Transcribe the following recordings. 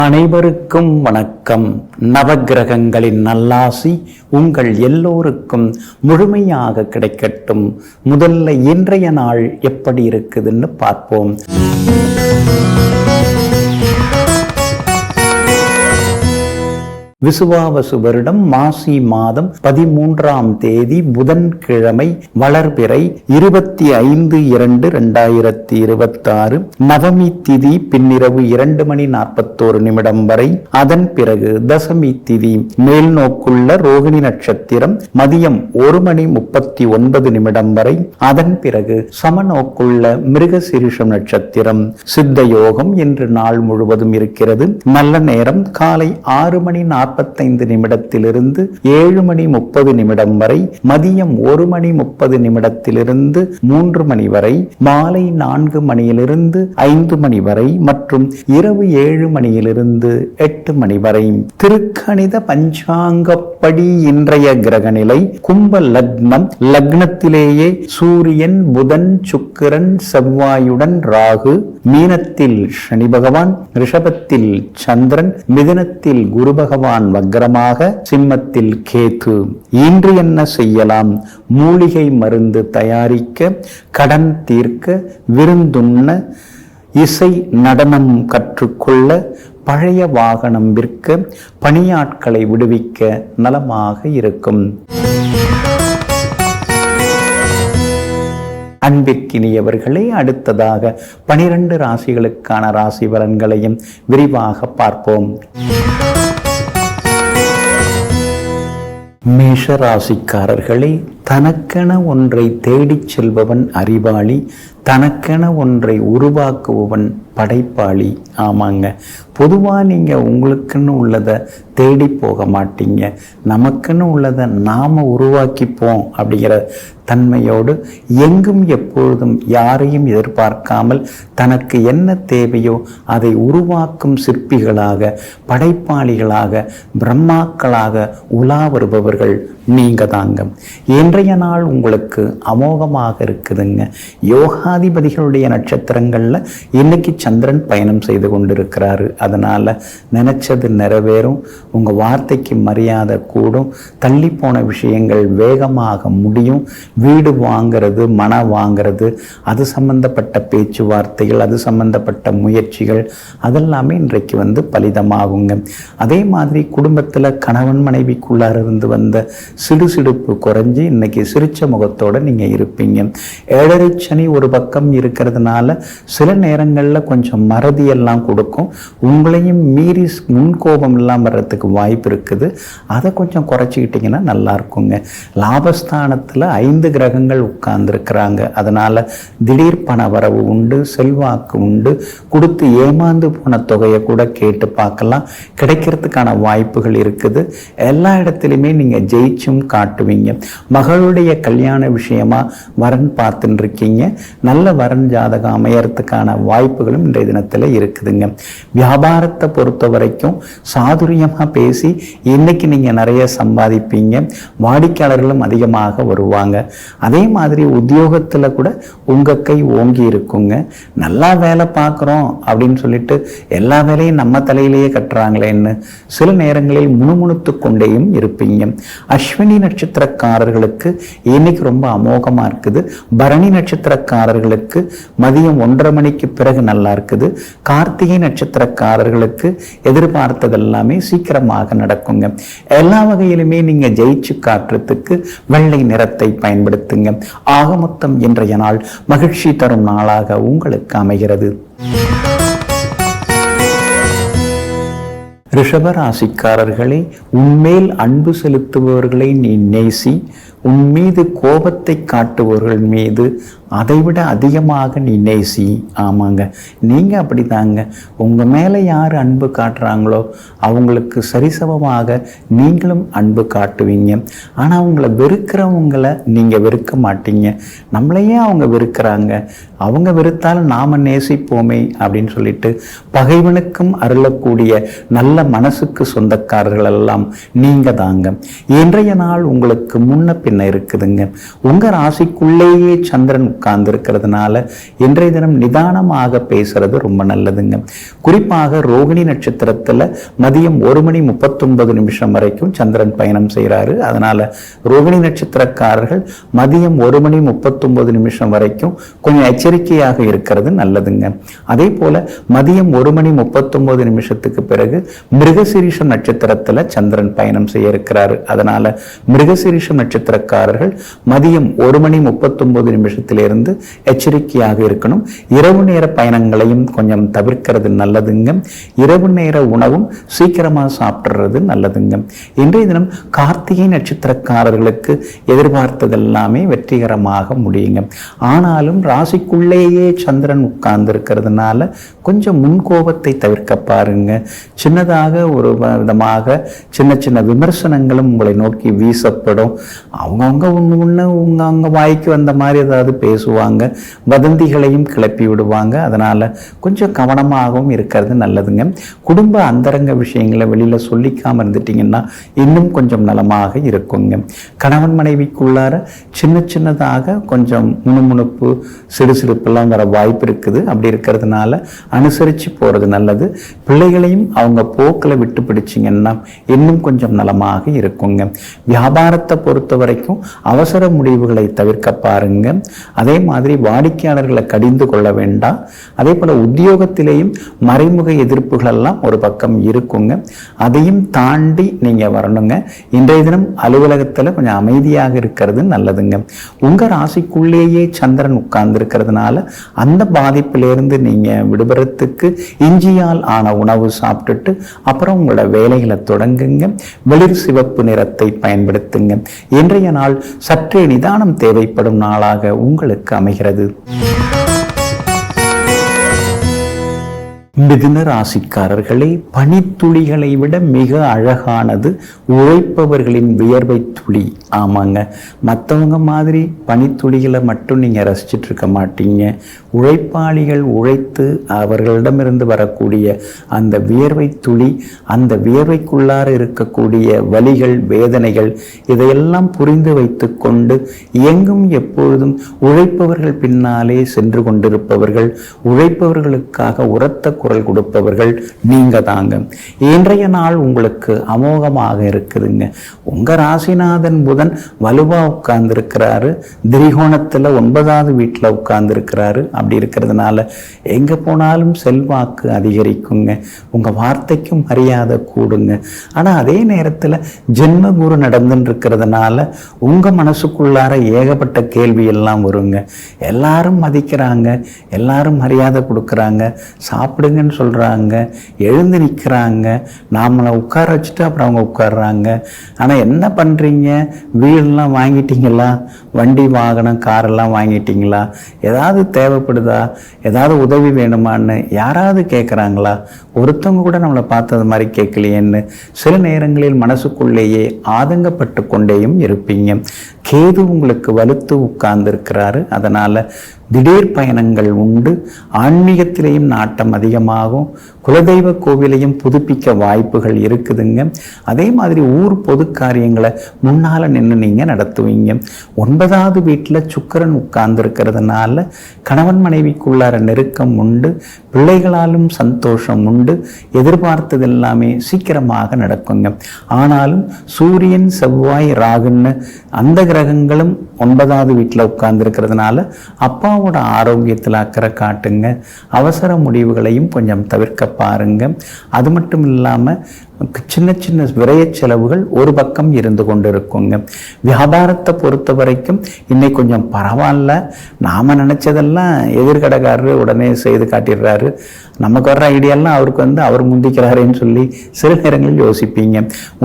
அனைவருக்கும் வணக்கம். நவக்கிரகங்களின் நல்லாசி உங்கள் எல்லோருக்கும் முழுமையாக கிடைக்கட்டும். முதல்ல இன்றைய நாள் எப்படி இருக்குதுன்னு பார்ப்போம். விசுவாவசு வருடம் மாசி மாதம் 13ஆம் தேதி புதன்கிழமை, வளர்பிறை 25/2/2026, நவமி திதி பின்னிரவு 2:41 வரை. அதன் பிறகு தசமி திதி, மேல் நோக்குள்ள ரோகிணி நட்சத்திரம் மதியம் 1:39 வரை. அதன் பிறகு சமநோக்குள்ள மிருகசீரிஷம் நட்சத்திரம். சித்த யோகம் இன்று நாள் முழுவதும் இருக்கிறது. நல்ல நேரம் காலை 6:45 7:30 வரை, மதியம் 1:30 3 மணி வரை, மாலை 4 மணியிலிருந்து 5 மணி வரை மற்றும் இரவு 7 மணியிலிருந்து 8 மணி வரை. திருக்கணித பஞ்சாங்கப்படி இன்றைய கிரகநிலை கும்ப லக்னம். லக்னத்திலேயே சூரியன், புதன், சுக்கிரன், செவ்வாயுடன் ராகு, மீனத்தில் சனி பகவான், ரிஷபத்தில் சந்திரன், மிதுனத்தில் குரு பகவான் வக்ரமாக, சிம்மத்தில் கேது. இன்று என்ன செய்யலாம்? மூலிகை மருந்து தயாரிக்க, கடன் தீர்க்க, விருந்துண்ண, இசை நடனம் கற்றுக்கொள்ள, பழைய வாகனம் விற்க, பணியாட்களை விடுவிக்க நலமாக இருக்கும். அன்பிற்கினியவர்களே, அடுத்ததாக 12 ராசிகளுக்கான ராசி பலன்களையும் விரிவாக பார்ப்போம். மேஷ ராசிக்காரர்களே, தனக்கென ஒன்றை தேடிச் செல்பவன் அறிவாளி, தனக்கென ஒன்றை உருவாக்குபவன் படைப்பாளி. ஆமாங்க, பொதுவாக நீங்கள் உங்களுக்குன்னு உள்ளதை தேடி போக மாட்டீங்க. நமக்குன்னு உள்ளதை நாம் உருவாக்கிப்போம் அப்படிங்கிற தன்மையோடு எங்கும் எப்பொழுதும் யாரையும் எதிர்பார்க்காமல் தனக்கு என்ன தேவையோ அதை உருவாக்கும் சிற்பிகளாக, படைப்பாளிகளாக, பிரம்மாக்களாக உலா வருபவர்கள் நீங்க தாங்க. இன்றைய நாள் உங்களுக்கு அமோகமாக இருக்குதுங்க. யோகாதிபதிகளுடைய நட்சத்திரங்கள்ல இன்னைக்கு சந்திரன் பயணம் செய்து கொண்டிருக்கிறாரு. அதனால நினைச்சது நிறைவேறும். உங்க வார்த்தைக்கு மரியாதை கூடும். தள்ளி போன விஷயங்கள் வேகமாக முடியும். வீடு வாங்கிறது, மன வாங்கிறது, அது சம்பந்தப்பட்ட பேச்சுவார்த்தைகள், அது சம்பந்தப்பட்ட முயற்சிகள் அதெல்லாமே இன்றைக்கு பலிதமாகுங்க. அதே மாதிரி குடும்பத்தில் கணவன் மனைவிக்குள்ளார இருந்து வந்த சிடுசிடுப்பு குறைஞ்சி இன்னைக்கு சிரிச்ச முகத்தோட நீங்க இருப்பீங்க. 7:30 சனி ஒரு பக்கம் இருக்கிறதுனால சில நேரங்களில் கொஞ்சம் மறதியெல்லாம் கொடுக்கும். உங்களையும் மீறி முன்கோபம் எல்லாம் வர்றதுக்கு வாய்ப்பு இருக்குது. அதை கொஞ்சம் குறைச்சிக்கிட்டீங்கன்னா நல்லா இருக்குங்க. லாபஸ்தானத்தில் 5 கிரகங்கள் உட்கார்ந்துருக்கிறாங்க. அதனால திடீர் பண வரவு உண்டு, செல்வாக்கு உண்டு. கொடுத்து ஏமாந்து போன தொகையை கூட கேட்டு பார்க்கலாம், கிடைக்கிறதுக்கான வாய்ப்புகள் இருக்குது. எல்லா இடத்துலையுமே நீங்க ஜெயிச்சும் காட்டுவீங்க. மகளுடைய கல்யாண விஷயமா வரன் பார்த்துட்டு இருக்கீங்க. நல்ல வரன் ஜாதகம் அமையறதுக்கான வாய்ப்புகளும் இன்றைய தினத்தில் இருக்குதுங்க. வியாபாரத்தை பொறுத்த வரைக்கும் சாதுரியமா பேசி இன்னைக்கு நீங்க நிறைய சம்பாதிப்பீங்க. வாடிக்கையாளர்களும் அதிகமாக வருவாங்க. அதே மாதிரி உத்தியோகத்துல கூட உங்க கை ஓங்கி இருக்குங்க. நல்லா வேலை பார்க்குறோம் அப்படின்னு சொல்லிட்டு எல்லா வேலையும் நம்ம தலையிலேயே கட்டுறாங்களேன்னு சில நேரங்களில் முணுமுணுத்து கொண்டேயும் இருப்பீங்க. அஸ்வினி நட்சத்திரக்காரர்களுக்கு இன்னைக்கு ரொம்ப அமோகமா இருக்குது. பரணி நட்சத்திரக்காரர்களுக்கு மதியம் 1:30 மணிக்கு பிறகு நல்லா இருக்குது. கார்த்திகை நட்சத்திரக்காரர்களுக்கு எதிர்பார்த்ததெல்லாமே சீக்கிரமாக நடக்குங்க. எல்லா வகையிலுமே நீங்க ஜெயிச்சு காட்டுறதுக்கு வெள்ளை நிறத்தை பயன்படுத்துங்க. ஆக மொத்தம் இன்றைய நாள் மகிழ்ச்சி தரும் நாளாக உங்களுக்கு அமைகிறது. ரிஷபராசிக்காரர்களே, உன்மேல் அன்பு செலுத்துபவர்களை நீ நேசி, உன் மீது கோபத்தை காட்டுபவர்கள் மீது அதைவிட அதிகமாக நீ நேசி. ஆமாங்க, நீங்கள் அப்படி தாங்க. உங்கள் மேலே யார் அன்பு காட்டுறாங்களோ அவங்களுக்கு சரிசமமாக நீங்களும் அன்பு காட்டுவீங்க. ஆனால் அவங்கள வெறுக்கிறவங்களை நீங்கள் வெறுக்க மாட்டீங்க. நம்மளையே அவங்க வெறுக்கிறாங்க, அவங்க வெறுத்தாலும் நாம் நேசிப்போமே அப்படின்னு சொல்லிட்டு பகைவனுக்கும் அருளக்கூடிய நல்ல மனசுக்கு சொந்தக்காரர்கள் எல்லாம் நீங்கள் தாங்க. இன்றைய நாள் உங்களுக்கு முன்ன என்ன இருக்குதுங்க. உங்கள் ராசிக்குள்ளேயே சந்திரன் உட்கார்ந்து இருக்கிறதுனால இன்றைய தினம் நிதானமாக பேசுறது ரொம்ப நல்லதுங்க. குறிப்பாக ரோகிணி நட்சத்திரத்தில் மதியம் 1:39 வரைக்கும் சந்திரன் பயணம் செய்கிறாரு. அதனால ரோகிணி நட்சத்திரக்காரர்கள் மதியம் 1:39 வரைக்கும் கொஞ்சம் எச்சரிக்கையாக இருக்கிறது நல்லதுங்க. அதே போல மதியம் 1:39 பிறகு மிருகசீரிஷம் நட்சத்திரத்தில் சந்திரன் பயணம் செய்ய இருக்கிறாரு. அதனால மிருகசீரிஷம் நட்சத்திரக்காரர்கள் மதியம் 1:39 எச்சரிக்கையாக இருக்கணும். இரவு நேர பயணங்களையும் கொஞ்சம் தவிர்க்கிறது நல்லதுங்க. இரவு நேர உணவும் சீக்கிரமா சாப்பிடுறது நல்லதுங்க. இன்றைய தினம் கார்த்திகை நட்சத்திரக்காரர்களுக்கு எதிர்பார்த்ததெல்லாமே வெற்றிகரமாக முடியுங்க. ஆனாலும் ராசிக்குள்ளேயே சந்திரன் உட்கார்ந்து இருக்கிறதுனால கொஞ்சம் முன்கோபத்தை தவிர்க்க பாருங்க. சின்னதாக ஒரு விதமாக சின்ன சின்ன விமர்சனங்களும் உங்களை நோக்கி வீசப்படும். அவங்கவுங்க அவங்க வாய்க்கு வந்த மாதிரி ஏதாவது பேசுவாங்க, வதந்திகளையும் கிளப்பி விடுவாங்க. அதனால கொஞ்சம் கவனமாகவும் இருக்கிறது நல்லதுங்க. குடும்ப அந்தரங்க விஷயங்களை வெளியில சொல்லிக்காம இருந்துட்டீங்கன்னா இன்னும் கொஞ்சம் நலமாக இருக்குங்க. கணவன் மனைவிக்குள்ளார சின்ன சின்னதாக கொஞ்சம் முணுமுணுப்பு சிறுசிறுப்பெல்லாம் வர வாய்ப்பு இருக்குது. அப்படி இருக்கிறதுனால அனுசரித்து போறது நல்லது. பிள்ளைகளையும் அவங்க போக்கில் விட்டு பிடிச்சிங்கன்னா இன்னும் கொஞ்சம் நலமாக இருக்குங்க. வியாபாரத்தை பொறுத்த வரைக்கும் அவசர முடிவுகளை தவிர்க்க பாருங்க. அதே மாதிரி வாடிக்கையாளர்களை கடிந்து கொள்ள வேண்டாம். அதே போல உத்தியோகத்திலேயும் மறைமுக எதிர்ப்புகள் எல்லாம் ஒரு பக்கம் இருக்குங்க. அதையும் தாண்டி நீங்க வரணுங்க. இன்றைய தினம் அலுவலகத்தில் கொஞ்சம் அமைதியாக இருக்கிறது நல்லதுங்க. உங்க ராசிக்குள்ளேயே சந்திரன் உட்கார்ந்து இருக்கிறதுனால அந்த பாதிப்பிலிருந்து நீங்க விடுபடுறதுக்கு இஞ்சியால் ஆன உணவு சாப்பிட்டுட்டு அப்புறம் உங்களோட வேலைகளை தொடங்குங்க. வெளிர் சிவப்பு நிறத்தை பயன்படுத்துங்க. இன்றைய நாள் சற்றே நிதானம் தேவைப்படும் நாளாக உங்களுக்கு அமைகிறது. மிதுன ராசிக்காரர்களே, பனித்துளிகளை விட மிக அழகானது உழைப்பவர்களின் வியர்வை துளி. ஆமாங்க, மற்றவங்க மாதிரி பனித்துளிகளை மட்டும் நீங்கள் ரசிச்சுட்டு இருக்க மாட்டீங்க. உழைப்பாளிகள் உழைத்து அவர்களிடமிருந்து வரக்கூடிய அந்த வியர்வை துளி, அந்த வியர்வைக்குள்ளார இருக்கக்கூடிய வலிகள் வேதனைகள் இதையெல்லாம் புரிந்து வைத்து கொண்டு எங்கும் எப்பொழுதும் உழைப்பவர்கள் பின்னாலே சென்று கொண்டிருப்பவர்கள், உழைப்பவர்களுக்காக உரத்த குரல் கொடுப்பவர்கள் நீங்க தாங்க. இன்றைய நாள் உங்களுக்கு அமோகமாக இருக்குதுங்க. உங்க ராசிநாதன் புதன் வலுவா உட்கார்ந்து இருக்கிறாரு. திரிகோணத்துல 9வது வீட்டுல உட்கார்ந்து இருக்கிறாரு. அப்படி இருக்கிறதுனால எங்க போனாலும் செல்வாக்கு அதிகரிக்குங்க. உங்க வார்த்தைக்கும் மரியாதை கூடுங்க. ஆனா அதே நேரத்துல ஜென்ம குரு நடந்துட்டு இருக்கிறதுனால உங்க மனசுக்குள்ளார ஏகப்பட்ட கேள்வி எல்லாம் வருங்க. எல்லாரும் மதிக்கிறாங்க, எல்லாரும் மரியாதை கொடுக்குறாங்க, சாப்பிடுங்கன்னு சொல்றாங்க, எழுந்து நிற்கிறாங்க, நாமளை உட்கார வச்சுட்டு அப்புறம் அவங்க உட்கார்றாங்க. ஆனா என்ன பண்றீங்க? வீடெல்லாம் வாங்கிட்டீங்களா? வண்டி வாகனம் காரெல்லாம் வாங்கிட்டீங்களா? ஏதாவது தேவைப்படுதா? ஏதாவது உதவி வேணுமான்னு யாராவது கேட்குறாங்களா? ஒருத்தவங்க கூட நம்மளை பார்த்தது மாதிரி கேட்கலையேன்னு சில நேரங்களில் மனசுக்குள்ளேயே ஆதங்கப்பட்டு கொண்டேயும் இருப்பீங்க. கேது உங்களுக்கு வலுத்து உட்கார்ந்து இருக்கிறாரு. அதனால திடீர் பயணங்கள் உண்டு. ஆன்மீகத்திலேயும் நாட்டம் அதிகமாகும். குலதெய்வ கோவிலையும் புதுப்பிக்க வாய்ப்புகள் இருக்குதுங்க. அதே மாதிரி ஊர் பொது காரியங்களை முன்னால நின்று நீங்க நடத்துவீங்க. 9வது வீட்டில் சுக்கிரன் உட்கார்ந்து இருக்கிறதுனால கணவன் மனைவிக்குள்ளார நெருக்கம் உண்டு. பிள்ளைகளாலும் சந்தோஷம் உண்டு. எதிர்பார்த்தது எல்லாமே சீக்கிரமாக நடக்குங்க. ஆனாலும் சூரியன் செவ்வாய் ராகுன்னு அந்த கிரகங்களும் 9வது வீட்டில் உட்கார்ந்து இருக்கிறதுனால அப்பாவோட ஆரோக்கியத்தில் அக்கறை காட்டுங்க. அவசர முடிவுகளையும் கொஞ்சம் தவிர்க்க பாருங்க. அது மட்டும் இல்லாமல் சின்ன சின்ன விரைய செலவுகள் ஒரு பக்கம் இருந்து கொண்டு இருக்குங்க. வியாபாரத்தை பொறுத்த வரைக்கும் இன்னைக்கு கொஞ்சம் பரவாயில்ல. நாம நினைச்சதெல்லாம் எதிர்கடைக்காரரு உடனே செய்து காட்டிடுறாரு. நமக்கு வர்ற ஐடியாலாம் அவருக்கு அவர் முந்திக்கிறாருன்னு சொல்லி சில நேரங்களில் யோசிப்பீங்க.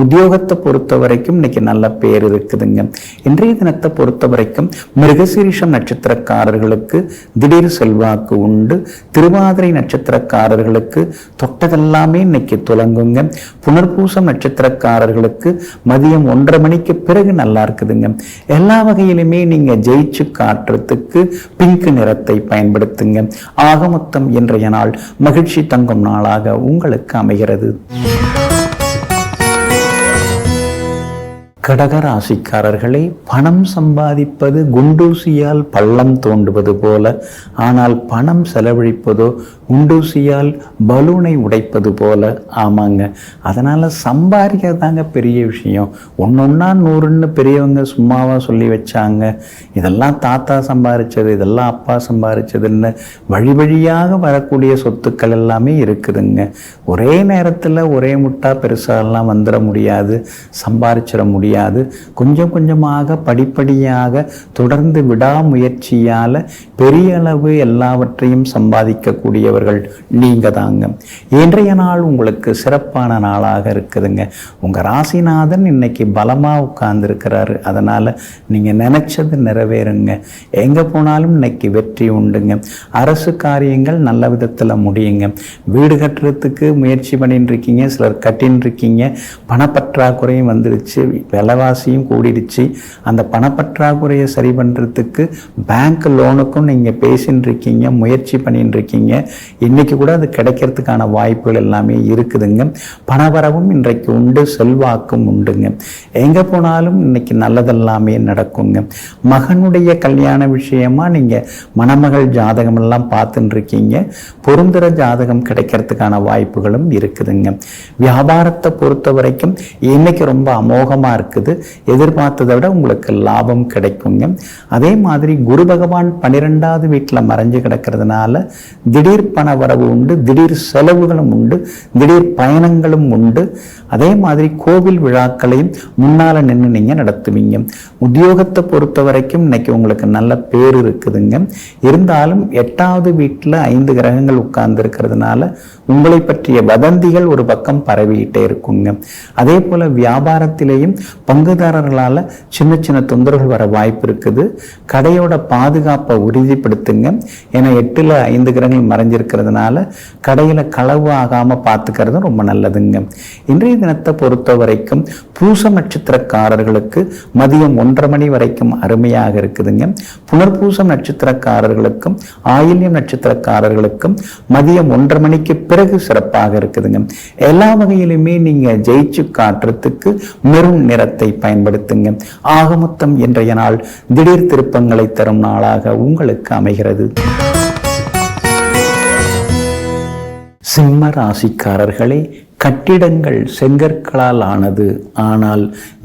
உத்தியோகத்தை பொறுத்த வரைக்கும் இன்னைக்கு நல்ல பேர் இருக்குதுங்க. இன்றைய தினத்தை பொறுத்த வரைக்கும் மிருகசீரிஷம் நட்சத்திரக்காரர்களுக்கு திடீர் செல்வாக்கு உண்டு. திருவாதிரை நட்சத்திரக்காரர்களுக்கு தொட்டதெல்லாமே இன்னைக்கு துலங்குங்க. புனர்பூசம் நட்சத்திரக்காரர்களுக்கு மதியம் 1:30 மணிக்கு பிறகு நல்லா இருக்குதுங்க. எல்லா வகையிலுமே நீங்க ஜெயிச்சு காட்டுறதுக்கு பிங்க் நிறத்தை பயன்படுத்துங்க. ஆக மொத்தம் இன்றைய நாள் மகிழ்ச்சி தங்கும் நாளாக உங்களுக்கு அமைகிறது. கடக ராசிக்காரர்களே, பணம் சம்பாதிப்பது குண்டூசியால் பள்ளம் தோண்டுவது போல, ஆனால் பணம் செலவழிப்பதோ குண்டூசியால் பலூனை உடைப்பது போல. ஆமாங்க, அதனால் சம்பாதிக்கிறதாங்க பெரிய விஷயம். ஒன்றொன்னா 100ன்னு பெரியவங்க சும்மாவாக சொல்லி வச்சாங்க. இதெல்லாம் தாத்தா சம்பாதிச்சது, இதெல்லாம் அப்பா சம்பாதிச்சதுன்னு வழி வழியாக வரக்கூடிய சொத்துக்கள் எல்லாமே இருக்குதுங்க. ஒரே நேரத்தில் ஒரே முட்டா பெருசாலாம் வந்துட முடியாது, சம்பாதிச்சிட முடியாது. கொஞ்சம் கொஞ்சமாக படிப்படியாக தொடர்ந்து விடாமுயற்சியால் பெரிய அளவு எல்லாவற்றையும் சம்பாதிக்கக்கூடியவர்கள் நீங்க தாங்க. இன்றைய நாள் உங்களுக்கு சிறப்பான நாளாக இருக்குதுங்க. உங்க ராசிநாதன் இன்னைக்கு பலமா உட்கார்ந்து இருக்கிறாரு. அதனால நீங்க நினைச்சது நிறைவேறுங்க. எங்க போனாலும் இன்னைக்கு வெற்றி உண்டுங்க. அரசு காரியங்கள் நல்ல விதத்துல முடியுங்க. வீடு கட்டுறதுக்கு முயற்சி பண்ணிட்டு இருக்கீங்க, சிலர் கட்டின்னு இருக்கீங்க. பணப்பற்றாக்குறையும் வந்துருச்சு, விலைவாசியும் கூடிடுச்சு. அந்த பணப்பற்றாக்குறையை சரி பண்ணுறதுக்கு பேங்க் லோனுக்கும் நீங்கள் பேசின்னு இருக்கீங்க, முயற்சி பண்ணிட்டு இருக்கீங்க. இன்னைக்கு கூட அது கிடைக்கிறதுக்கான வாய்ப்புகள் எல்லாமே இருக்குதுங்க. பணவரவும் இன்றைக்கு உண்டு, செல்வாக்கும் உண்டுங்க. எங்கே போனாலும் இன்னைக்கு நல்லதெல்லாமே நடக்குங்க. மகனுடைய கல்யாண விஷயமா நீங்கள் மணமகள் ஜாதகம் எல்லாம் பார்த்துட்டு இருக்கீங்க. பொருந்துற ஜாதகம் கிடைக்கிறதுக்கான வாய்ப்புகளும் இருக்குதுங்க. வியாபாரத்தை பொறுத்த வரைக்கும் இன்னைக்கு ரொம்ப அமோகமாக இருக்குது. எதிர்பார்த்ததை விட உங்களுக்கு லாபம் கிடைக்குங்க. அதே மாதிரி குரு பகவான் 12வது வீட்டில் மறைஞ்சு கிடக்கிறதுனால திடீர் பண வரவு உண்டு, திடீர் செலவுகளும் உண்டு, திடீர் பயணங்களும் உண்டு. அதே மாதிரி கோவில் விழாக்களையும் முன்னால நின்று நீங்க நடத்துவீங்க. உத்தியோகத்தை பொறுத்த வரைக்கும் இன்னைக்கு உங்களுக்கு நல்ல பேர் இருக்குதுங்க. இருந்தாலும் 8வது வீட்டில் 5 கிரகங்கள் உட்கார்ந்து இருக்கிறதுனால உங்களை பற்றிய வதந்திகள் ஒரு பக்கம் பரவிக்கிட்டே இருக்குங்க. அதே போல வியாபாரத்திலேயும் பங்குதாரர்களால் சின்ன சின்ன தொந்தரவுகள் வர வாய்ப்பு இருக்குது. கடையோட பாதுகாப்பை உறுதிப்படுத்துங்க. ஏன்னா 8ல் 5 கிரகங்கள் மறைஞ்சிருக்கிறதுனால கடையில் களவு ஆகாமல் பார்த்துக்கிறது ரொம்ப நல்லதுங்க. இன்றைய தினத்தை பொறுத்த வரைக்கும் பூச நட்சத்திரக்காரர்களுக்கு மதியம் 1:30 மணி வரைக்கும் அருமையாக இருக்குதுங்க. புனர்பூசம் நட்சத்திரக்காரர்களுக்கும் ஆயில்யம் நட்சத்திரக்காரர்களுக்கும் மதியம் 1:30 மணிக்கு பிறகு சிறப்பாக இருக்குதுங்க. எல்லா வகையிலுமே நீங்க ஜெயிச்சு காட்டுறதுக்கு மெரூன் நிறத்தை பயன்படுத்துங்க. ஆக மொத்தம் இன்றைய நாள் திடீர் திருப்பங்களை தரும் நாளாக உங்களுக்கு அமைகிறது. சிம்ம ராசிக்காரர்களே, கட்டிடங்கள் செங்கற்களால் ஆனது, ஆனால்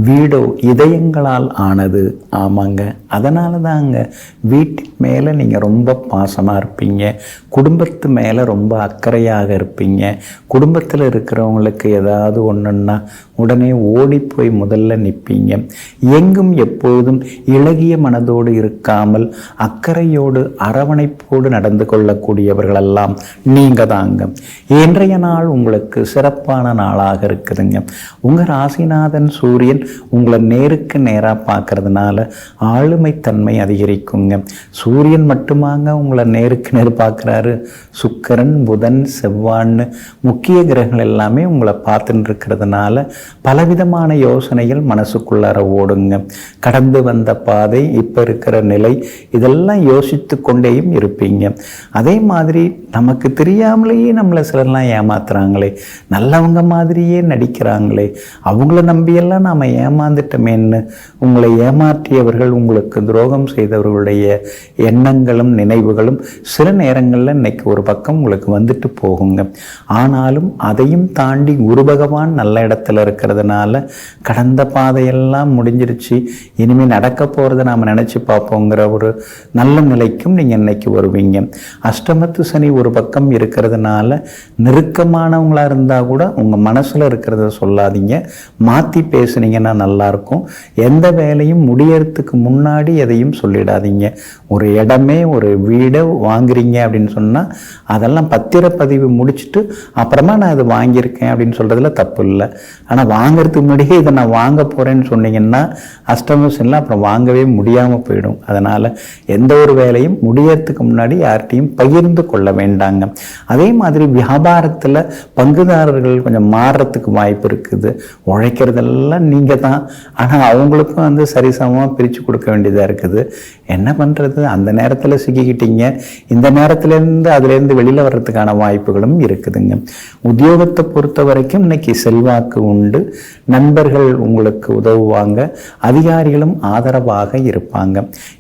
வீடோ இதயங்களால் ஆனது. ஆமாங்க, அதனால தாங்க வீட்டின் மேலே நீங்கள் ரொம்ப பாசமாக இருப்பீங்க, குடும்பத்து மேலே ரொம்ப அக்கறையாக இருப்பீங்க. குடும்பத்தில் இருக்கிறவங்களுக்கு ஏதாவது ஒன்றுன்னா உடனே ஓடி போய் முதல்ல நிற்பீங்க. எங்கும் எப்போதும் இளகிய மனதோடு இருக்காமல் அக்கறையோடு அரவணைப்போடு நடந்து கொள்ளக்கூடியவர்களெல்லாம் நீங்கள் தாங்க. இன்றைய நாள் உங்களுக்கு சிறப்பான நாளாக இருக்குதுங்க. உங்கள் ராசிநாதன் சூரியன் உங்களை நேருக்கு நேராக பார்க்கறதுனால ஆளுமைத்தன்மை அதிகரிக்குங்க. சூரியன் மட்டுமாங்க உங்களை நேருக்கு நேர் பார்க்குறாரு. சுக்கிரன், புதன், செவ்வான்னு முக்கிய கிரகங்கள் எல்லாமே உங்களை பார்த்துட்டு இருக்கிறதுனால பலவிதமான யோசனைகள் மனசுக்குள்ளார ஓடுங்க. கடந்து வந்த பாதை, இப்போ இருக்கிற நிலை, இதெல்லாம் யோசித்து கொண்டேயும் இருப்பீங்க. அதே மாதிரி நமக்கு தெரியாமலேயே நம்மளை சிலர்லாம் ஏமாத்துறாங்களே, நல்லவங்க மாதிரியே நடிக்கிறாங்களே, அவங்கள நம்பியெல்லாம் நாம் ஏமாந்துட்டோமேன்னு உங்களை ஏமாற்றியவர்கள், உங்களுக்கு துரோகம் செய்தவர்களுடைய எண்ணங்களும் நினைவுகளும் சில நேரங்களில் இன்னைக்கு ஒரு பக்கம் உங்களுக்கு வந்துட்டு போகுங்க. ஆனாலும் அதையும் தாண்டி குரு பகவான் நல்ல இடத்துல இருக்கிறதுனால கடந்த பாதையெல்லாம் முடிஞ்சிருச்சு, இனிமேல் நடக்க போகிறத நாம் நினச்சி பார்ப்போங்கிற ஒரு நல்ல நிலைக்கும் நீங்கள் இன்னைக்கு வருவீங்க. அஷ்டமத்து சனி ஒரு பக்கம் இருக்கிறதுனால நெருக்கமானவங்களாக இருந்தால் கூட உங்கள் மனசில் இருக்கிறத சொல்லாதீங்க, மாற்றி பேசுனீங்கன்னா நல்லாயிருக்கும். எந்த வேலையும் முடியறதுக்கு முன்னாடி எதையும் சொல்லிடாதீங்க. ஒரு இடமே ஒரு வீடை வாங்குறீங்க அப்படின்னு சொன்னால் அதெல்லாம் பத்திரப்பதிவு முடிச்சுட்டு அப்புறமா நான் இது வாங்கியிருக்கேன் அப்படின்னு சொல்கிறதுல தப்பு இல்லை. ஆனால் வாங்கிறதுக்கு முன்னாடியே இதை நான் வாங்க போகிறேன்னு சொன்னீங்கன்னா அஷ்டமசனில் அப்புறம் வாங்கவே முடியாமல் போயிடும். அதனால் எந்த ஒரு வேலையும் முடியறதுக்கு முன்னாடி யார்கிட்டையும் பகிர்ந்து கொள்ள வேண்டாங்க. அதே மாதிரி வியாபாரத்தில் பங்குதாரர்கள் கொஞ்சம் மாறுறதுக்கு வாய்ப்பு இருக்குது. உழைக்கிறதெல்லாம் நீங்கள் தான், ஆனால் அவங்களுக்கும் சரிசமமாக பிரித்து கொடுக்க வேண்டியது வேண்டியதாக இருக்குது. என்ன பண்ணுறது, அந்த நேரத்தில் சிக்கிக்கிட்டீங்க. இந்த நேரத்துலேருந்து அதுலேருந்து வெளியில் வர்றதுக்கான வாய்ப்புகளும் இருக்குதுங்க. உத்தியோகத்தை பொறுத்த வரைக்கும் இன்னைக்கு செல்வாக்கு உண்டு. நண்பர்கள் உங்களுக்கு உதவுவாங்க. அதிகாரிகளும் ஆதரவாக இருப்பாங்க.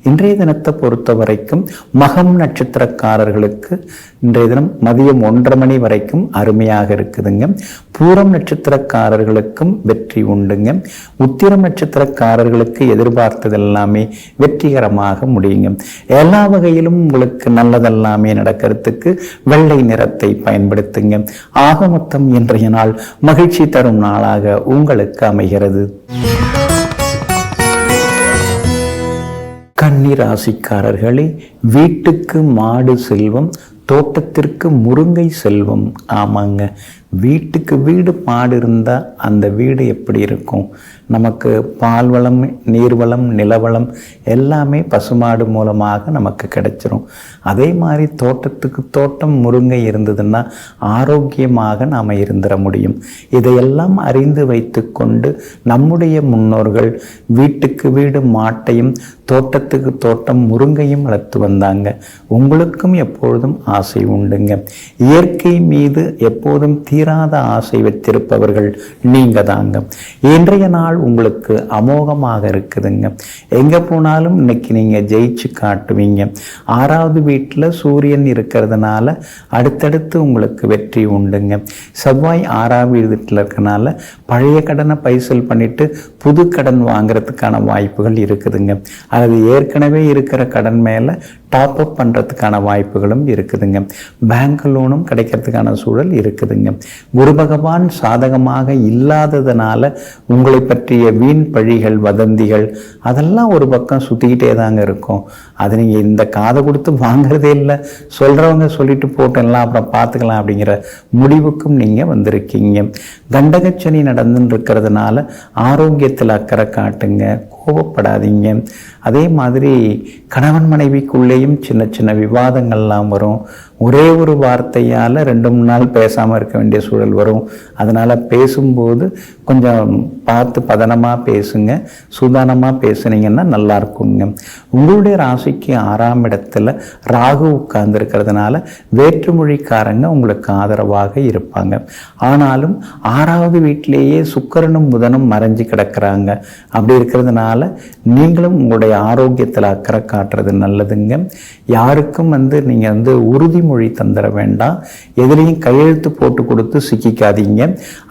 இன்றைய தினத்தை பொறுத்த வரைக்கும் மகம் நட்சத்திரக்காரர்களுக்கு இன்றைய தினம் மதியம் 1:30 மணி வரைக்கும் அருமையாக இருக்குதுங்க. பூரம் நட்சத்திரக்காரர்களுக்கும் வெற்றி உண்டுங்க. உத்திரம் நட்சத்திரக்காரர்களுக்கு எதிர்பார்த்தது எல்லாமே வெற்றிகரமாக முடியுங்க. எல்லா வகையிலும் உங்களுக்கு நல்லதெல்லாமே நடக்கிறதுக்கு வெள்ளை நிறத்தை பயன்படுத்துங்க. ஆக மொத்தம் இன்றைய நாள் மகிழ்ச்சி தரும் நாளாக உங்களுக்கு அமைகிறது. கன்னி ராசிக்காரர்களே, வீட்டுக்கு மாடு செல்வம், தோட்டத்திற்கு முருங்கை செல்வம். ஆமாங்க, வீட்டுக்கு வீடு மாடு இருந்தால் அந்த வீடு எப்படி இருக்கும்? நமக்கு பால் வளம், நீர்வளம், நிலவளம் எல்லாமே பசுமாடு மூலமாக நமக்கு கிடைச்சிரும். அதே மாதிரி தோட்டத்துக்கு தோட்டம் முருங்கை இருந்ததுன்னா ஆரோக்கியமாக நாம் இருந்துட முடியும். இதையெல்லாம் அறிந்து வைத்து கொண்டு நம்முடைய முன்னோர்கள் வீட்டுக்கு வீடு மாட்டையும் தோட்டத்துக்கு தோட்டம் முருங்கையும் வளர்த்து வந்தாங்க. உங்களுக்கும் எப்பொழுதும் ஆசை உண்டுங்க. இயற்கை மீது எப்போதும் தீராத ஆசை வைத்திருப்பவர்கள் நீங்க தாங்க. இன்றைய நாள் உங்களுக்கு அமோகமாக இருக்குதுங்க. எங்க போனாலும் இன்னைக்கு நீங்க ஜெயிச்சு காட்டுவீங்க. 6வது வீட்டில் சூரியன் இருக்கிறதுனால அடுத்தடுத்து உங்களுக்கு வெற்றி உண்டுங்க. செவ்வாய் 6வது வீட்டில் இருக்கனால பழைய கடனை பைசல் பண்ணிட்டு புது கடன் வாங்குறதுக்கான வாய்ப்புகள் இருக்குதுங்க. அது ஏற்கனவே இருக்கிற கடன் மேலே டாப் அப் பண்ணுறதுக்கான வாய்ப்புகளும் இருக்குதுங்க. பேங்க் லோனும் கிடைக்கிறதுக்கான சூழல் இருக்குதுங்க. குரு பகவான் சாதகமாக இல்லாததுனால உங்களை பற்றிய வீண் பழிகள், வதந்திகள் அதெல்லாம் ஒரு பக்கம் சுற்றிக்கிட்டே தாங்க இருக்கும். அது நீங்கள் இந்த காதை கொடுத்து வாங்குறதே இல்லை. சொல்கிறவங்க சொல்லிட்டு போட்டெல்லாம் அப்புறம் பார்த்துக்கலாம் அப்படிங்கிற முடிவுக்கும் நீங்கள் வந்திருக்கீங்க. கண்டகச்சனி நடந்துன்னு இருக்கிறதுனால ஆரோக்கியத்தில் அக்கறை காட்டுங்க, கோபப்படாதீங்க. அதே மாதிரி கணவன் மனைவிக்குள்ளேயும் சின்ன சின்ன விவாதங்கள்லாம் வரும். ஒரே ஒரு வார்த்தையால் 2-3 நாள் பேசாமல் இருக்க வேண்டிய சூழல் வரும். அதனால் பேசும்போது கொஞ்சம் பார்த்து பதனமாக பேசுங்க, சூதானமாக பேசுனீங்கன்னா நல்லா இருக்குங்க. உங்களுடைய ராசிக்கு 6ஆம் இடத்துல ராகு உட்கார்ந்து இருக்கிறதுனால வேற்றுமொழிக்காரங்க உங்களுக்கு ஆதரவாக இருப்பாங்க. ஆனாலும் 6வது வீட்டிலேயே சுக்கிரனும் புதனும் மறைஞ்சு கிடக்கிறாங்க. அப்படி இருக்கிறதுனால நீங்களும் உங்களுடைய ஆரோக்கியத்தில் அக்கறை காட்டுறது நல்லதுங்க. யாருக்கும் நீங்கள் உறுதிமொழி தந்துட வேண்டாம். எதிலையும் கையெழுத்து போட்டு கொடுத்து சிக்கிக்காதீங்க.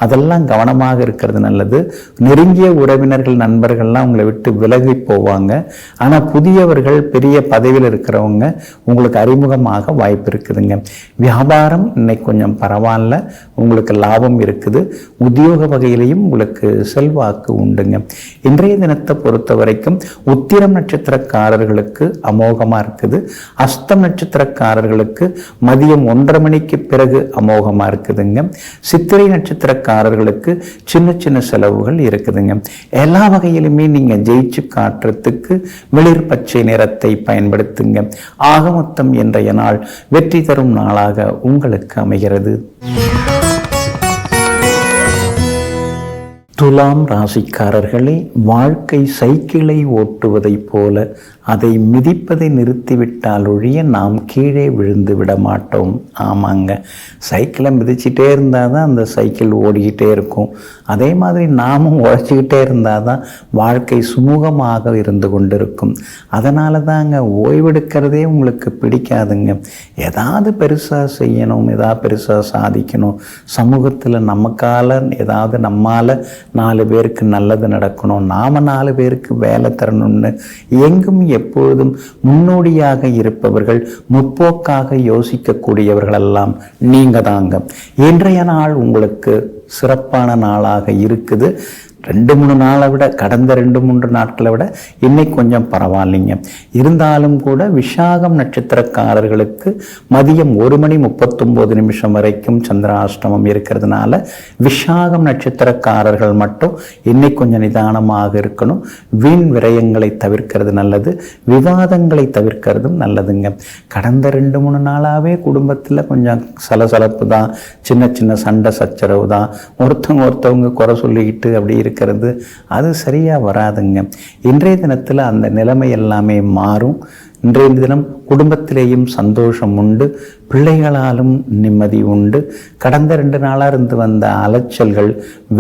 அதெல்லாம் கவனமாக இருக்கிறது நல்லது. நெருங்கிய உறவினர்கள், நண்பர்கள்லாம் உங்களை விட்டு விலகி போவாங்க. ஆனால் புதியவர்கள், பெரிய பதவியில் இருக்கிறவங்க உங்களுக்கு அறிமுகமாக வாய்ப்பு இருக்குதுங்க. வியாபாரம் இன்னைக்கு கொஞ்சம் பரவாயில்ல, உங்களுக்கு லாபம் இருக்குது. உத்தியோக வகையிலையும் உங்களுக்கு செல்வாக்கு உண்டுங்க. இன்றைய தினத்தை பொறுத்த வரைக்கும் உத்திரம் நட்சத்திரக்காரர்களுக்கு அமோகமாக இருக்குது. அஸ்தம் நட்சத்திரக்காரர்களுக்கு மதியம் 1:30 மணிக்கு பிறகு அமோகமாக இருக்குதுங்க. சித்திரை நட்சத்திரக்காரர்களுக்கு சின்ன சின்ன செலவுகள் இருக்குதுங்க. எல்லா வகையிலுமே நீங்கள் ஜெயிச்சு காட்டுறதுக்கு வெளிர் பச்சை நிறத்தை பயன்படுத்துங்க. ஆக மொத்தம் இன்றைய நாள் வெற்றி தரும் நாளாக உங்களுக்கு அமைகிறது. துலாம் ராசிக்காரர்களே, வாழ்க்கை சைக்கிளை ஓட்டுவதைப் போல அதை மிதிப்பதை நிறுத்திவிட்டால் ஒழிய நாம் கீழே விழுந்து விட மாட்டோம். ஆமாங்க, சைக்கிளை மிதிச்சிட்டே இருந்தால் தான் அந்த சைக்கிள் ஓடிக்கிட்டே இருக்கும். அதே மாதிரி நாமும் உழைச்சிக்கிட்டே இருந்தால் தான் வாழ்க்கை சுமூகமாக இருந்து கொண்டிருக்கும். அதனால தாங்க ஓய்வெடுக்கிறதே உங்களுக்கு பிடிக்காதுங்க. ஏதாவது பெருசாக செய்யணும், ஏதாவது பெருசாக சாதிக்கணும், சமூகத்தில் நமக்கால ஏதாவது நம்மால் 4 பேருக்கு நல்லது நடக்கணும், நாம் 4 பேருக்கு வேலை தரணும்னு எங்கும் எப்பொழுதும் முன்னோடியாக இருப்பவர்கள், முற்போக்காக யோசிக்கக்கூடியவர்களெல்லாம் நீங்க தாங்க. இன்றைய நாள் உங்களுக்கு சிறப்பான நாளாக இருக்குது. 2-3 நாளை விட, கடந்த 2-3 நாட்களை விட இன்னைக்கு கொஞ்சம் பரவாயில்லைங்க. இருந்தாலும் கூட விசாகம் நட்சத்திரக்காரர்களுக்கு மதியம் 1:39 வரைக்கும் சந்திராஷ்டமம் இருக்கிறதுனால விசாகம் நட்சத்திரக்காரர்கள் மட்டும் இன்னைக்கு கொஞ்சம் நிதானமாக இருக்கணும். வீண் விரயங்களை தவிர்க்கிறது நல்லது, விவாதங்களை தவிர்க்கிறதும் நல்லதுங்க. கடந்த 2-3 நாளாகவே குடும்பத்தில் கொஞ்சம் சலசலப்பு தான், சின்ன சின்ன சண்டை சச்சரவு தான், ஒருத்தவங்க குறை சொல்லிக்கிட்டு அப்படி இருக்கிறது அது சரியாக வராதுங்க. இன்றைய தினத்தில் அந்த நிலைமை எல்லாமே மாறும். இன்றைய தினம் குடும்பத்திலேயும் சந்தோஷம் உண்டு, பிள்ளைகளாலும் நிம்மதி உண்டு. கடந்த 2 நாளாக இருந்து வந்த அலைச்சல்கள்,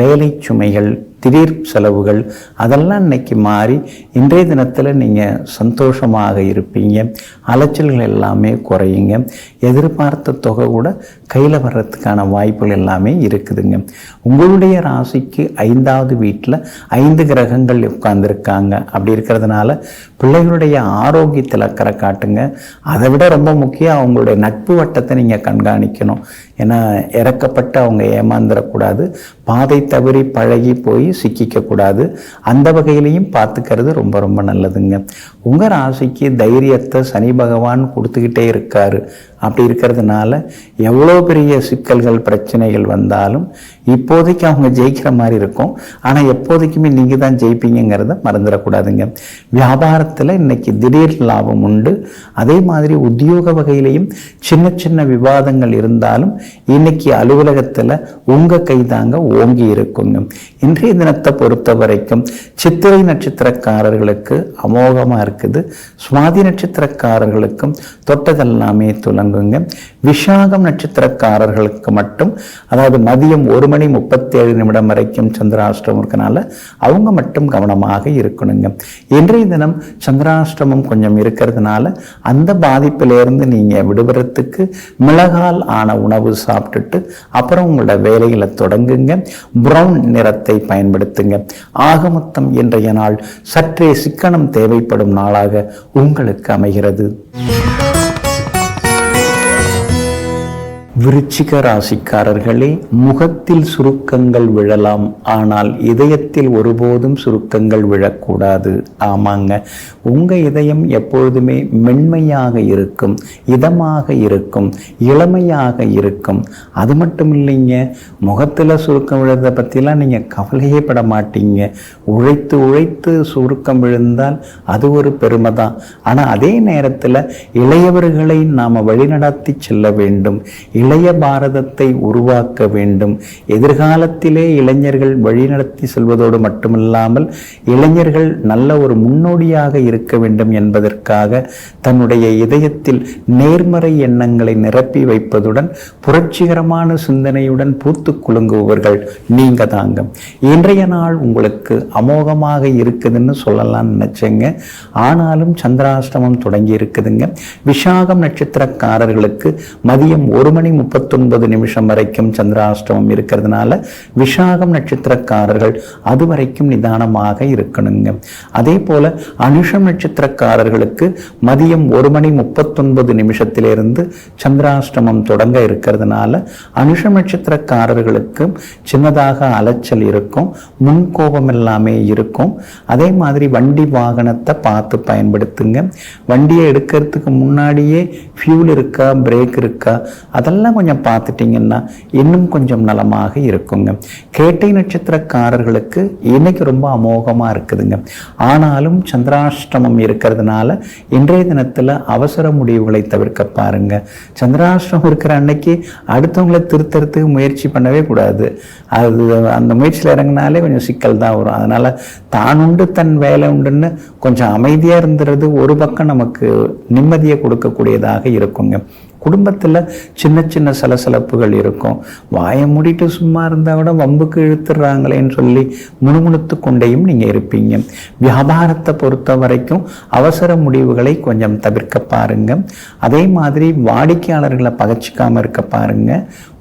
வேலை சுமைகள், திடீர் செலவுகள் அதெல்லாம் இன்னைக்கு மாறி இன்றைய தினத்தில் நீங்கள் சந்தோஷமாக இருப்பீங்க. அலைச்சல்கள் எல்லாமே குறையுங்க. எதிர்பார்த்த தொகை கூட கையில் வர்றதுக்கான வாய்ப்புகள் எல்லாமே இருக்குதுங்க. உங்களுடைய ராசிக்கு 5வது வீட்டில் 5 கிரகங்கள் உட்கார்ந்துருக்காங்க. அப்படி இருக்கிறதுனால பிள்ளைகளுடைய ஆரோக்கியத்தில் அக்கறை காட்டுங்க. அதை விட ரொம்ப முக்கியம் அவங்களுடைய நட்பு வட்டத்தை நீங்கள் கண்காணிக்கணும். ஏன்னா இறக்கப்பட்டு அவங்க ஏமாந்துடக்கூடாது, பாதை தவறி பழகி போய் சிக்கிக்கக்கூடாது. அந்த வகையிலையும் பார்த்துக்கிறது ரொம்ப ரொம்ப நல்லதுங்க. உங்கள் ராசிக்கு தைரியத்தை சனி பகவான் கொடுத்துக்கிட்டே இருக்காரு. அப்படி இருக்கிறதுனால எவ்வளோ பெரிய சிக்கல்கள் பிரச்சனைகள் வந்தாலும் இப்போதைக்கு அவங்க ஜெயிக்கிற மாதிரி இருக்கும். ஆனால் எப்போதைக்குமே நீங்கள் தான் ஜெயிப்பீங்கிறத மறந்துடக்கூடாதுங்க. வியாபாரத்தில் இன்னைக்கு திடீர் லாபம் உண்டு. அதே மாதிரி உத்தியோக வகையிலையும் சின்ன சின்ன விவாதங்கள் இருந்தாலும் இன்னைக்கு அலுவலகத்தில் உங்கள் கைதாங்க ஓங்கி இருக்குங்க. இன்றைய தினத்தை பொறுத்த வரைக்கும் சித்திரை நட்சத்திரக்காரர்களுக்கு அமோகமாக இருக்குது. சுவாதி நட்சத்திரக்காரர்களுக்கும் தொட்டதெல்லாமே துலங்குங்க. விஷாகம் நட்சத்திரக்காரர்களுக்கு மட்டும், அதாவது மதியம் 1:37 வரைக்கும் சந்திராஷ்டமம் இருக்கனால அவங்க மட்டும் கவனமாக இருக்கணுங்க. இன்றைய தினம் சந்திராஷ்டமம் கொஞ்சம் இருக்கிறதுனால அந்த பாதிப்பிலிருந்து நீங்கள் விடுபடுறதுக்கு மிளகால் ஆன உணவு சாப்பிட்டுட்டு அப்புறம் உங்களோட வேலைகளை தொடங்குங்க. பிரவுன் நிறத்தை பயன்படுத்துங்க. ஆக மொத்தம் இன்றைய நாள் சற்றே சிக்கனம் தேவைப்படும் நாளாக உங்களுக்கு அமைகிறது. விருச்சிக ராசிக்காரர்களே, முகத்தில் சுருக்கங்கள் விழலாம், ஆனால் இதயத்தில் ஒருபோதும் சுருக்கங்கள் விழக்கூடாது. ஆமாங்க, உங்கள் இதயம் எப்பொழுதுமே மென்மையாக இருக்கும், இதமாக இருக்கும், இளமையாக இருக்கும். அது மட்டும் இல்லைங்க, முகத்தில் சுருக்கம் விழுறதை பற்றிலாம் நீங்கள் கவலையே பட மாட்டீங்க. உழைத்து உழைத்து சுருக்கம் விழுந்தால் அது ஒரு பெருமை தான். ஆனால் அதே நேரத்தில் இளையவர்களை நாம் வழிநடத்தி செல்ல வேண்டும். இளைய பாரதத்தை உருவாக்க வேண்டும். எதிர்காலத்திலே இளைஞர்கள் வழிநடத்தி செல்வதோடு மட்டுமில்லாமல் இளைஞர்கள் நல்ல ஒரு முன்னோடியாக இருக்க வேண்டும் என்பதற்காக தன்னுடைய இதயத்தில் நேர்மறை எண்ணங்களை நிரப்பி வைப்பதுடன் புரட்சிகரமான சிந்தனையுடன் பூத்து குலுங்குபவர்கள் நீங்க தாங்க. இன்றைய நாள் உங்களுக்கு அமோகமாக இருக்குதுன்னு சொல்லலாம்னு நினைச்சேங்க. ஆனாலும் சந்திராஷ்டமம் தொடங்கி இருக்குதுங்க. விஷாகம் நட்சத்திரக்காரர்களுக்கு மதியம் 1:39 வரைக்கும் சந்திராஷ்டமம் இருக்கிறதுனால விஷாகம் நட்சத்திரக்காரர்கள் அது வரைக்கும் நிதானமாக இருக்கணுங்க. அதே போல அனுஷம் நட்சத்திரக்காரர்களுக்கு மதியம் 1:39 சந்திராஷ்டமம் தொடங்க இருக்கிறதுனால அனுஷம் நட்சத்திரக்காரர்களுக்கு சின்னதாக அலைச்சல் இருக்கும், முன்கோபம் எல்லாமே இருக்கும். அதே மாதிரி வண்டி வாகனத்தை பார்த்து பயன்படுத்துங்க. வண்டியை எடுக்கிறதுக்கு முன்னாடியே ஃபியூல் இருக்கா, பிரேக் இருக்கா, அதெல்லாம் கொஞ்சம் பார்த்துட்டிங்கன்னா இன்னும் கொஞ்சம் நலமாக இருக்குங்க. கேட்டை நட்சத்திரக்காரர்களுக்கு இன்னைக்கு ரொம்ப அமோகமாக இருக்குதுங்க. ஆனாலும் சந்திராஷ்டமம் இருக்கிறதுனால இன்றைய தினத்தில் அவசர முடிவுகளை தவிர்க்க பாருங்க. சந்திராஷ்டமம் இருக்கிற அன்னைக்கு அடுத்தவங்களை திருத்தறதுக்கு முயற்சி பண்ணவே கூடாது. அது அந்த முயற்சியில் இறங்கினாலே கொஞ்சம் சிக்கல் தான் வரும். அதனால தான் உண்டு தன் வேலை உண்டுன்னு கொஞ்சம் அமைதியாக இருந்துறது ஒரு பக்கம் நமக்கு நிம்மதியை கொடுக்கக்கூடியதாக இருக்குங்க. குடும்பத்தில் சின்ன சின்ன சலசலப்புகள் இருக்கும். வாயை மூடிட்டு சும்மா இருந்தால் கூட வம்புக்கு இழுத்துடுறாங்களேன்னு சொல்லி முணுமுணுத்து கொண்டேயும் நீங்கள் இருப்பீங்க. வியாபாரத்தை பொறுத்த வரைக்கும் அவசர முடிவுகளை கொஞ்சம் தவிர்க்க பாருங்க. அதே மாதிரி வாடிக்கையாளர்களை பகச்சிக்காமல் இருக்க பாருங்க.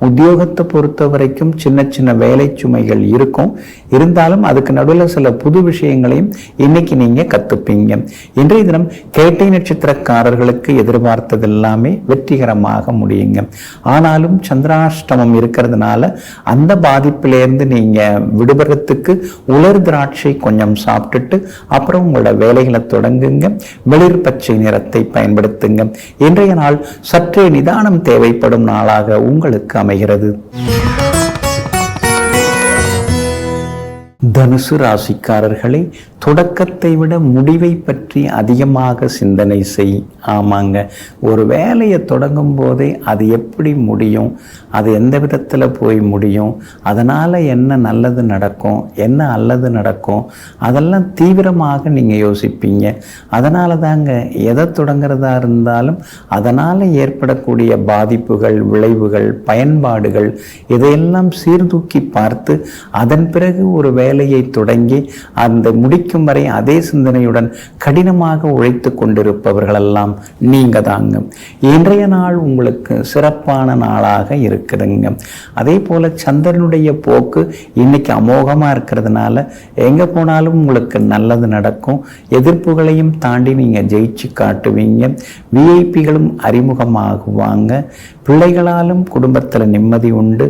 உத்தியோகத்தை பொறுத்த வரைக்கும் சின்ன சின்ன வேலை சுமைகள் இருக்கும். இருந்தாலும் அதுக்கு நடுவில் சில புது விஷயங்களையும் இன்னைக்கு நீங்கள் கற்றுப்பீங்க. இன்றைய தினம் கேட்டை நட்சத்திரக்காரர்களுக்கு எதிர்பார்த்தது எல்லாமே வெற்றிகரமாக முடியுங்க. ஆனாலும் சந்திராஷ்டமம் இருக்கிறதுனால அந்த பாதிப்பிலிருந்து நீங்கள் விடுபடுறதுக்கு உலர் திராட்சை கொஞ்சம் சாப்பிட்டுட்டு அப்புறம் உங்களோட வேலைகளை தொடங்குங்க. வெளிர் பச்சை நிறத்தை பயன்படுத்துங்க. இன்றைய நாள் சற்றே நிதானம் தேவைப்படும் நாளாக உங்களுக்கு அமைகிறது. தனுசு ராசிக்காரர்களை தொடக்கத்தை விட முடிவை பற்றி அதிகமாக சிந்தனை செய். ஆமாங்க, ஒரு வேலையை தொடங்கும் போதே அது எப்படி முடியும், அது எந்த விதத்தில் போய் முடியும், அதனால் என்ன நல்லது நடக்கும், என்ன அல்லது நடக்கும், அதெல்லாம் தீவிரமாக நீங்கள் யோசிப்பீங்க. அதனால தாங்க எதை தொடங்குறதா இருந்தாலும் அதனால் ஏற்படக்கூடிய பாதிப்புகள், விளைவுகள், பயன்பாடுகள் இதையெல்லாம் சீர்தூக்கி பார்த்து அதன் பிறகு ஒரு வேலையை தொடங்கி அந்த முடிக்கும் வரை அதே சிந்தனையுடன் கடினமாக உழைத்து கொண்டிருப்பவர்களெல்லாம் நீங்க தாங்க. இன்றைய நாள் உங்களுக்கு சிறப்பான நாளாக இருக்குதுங்க. அதே போல சந்திரனுடைய போக்கு இன்னைக்கு அமோகமா இருக்கிறதுனால எங்க போனாலும் உங்களுக்கு நல்லது நடக்கும். எதிர்ப்புகளையும் தாண்டி நீங்க ஜெயிச்சு காட்டுவீங்க. விஐபிகளும் அறிமுகமாகுவாங்க. பிள்ளைகளாலும் குடும்பத்தில் நிம்மதி உண்டு.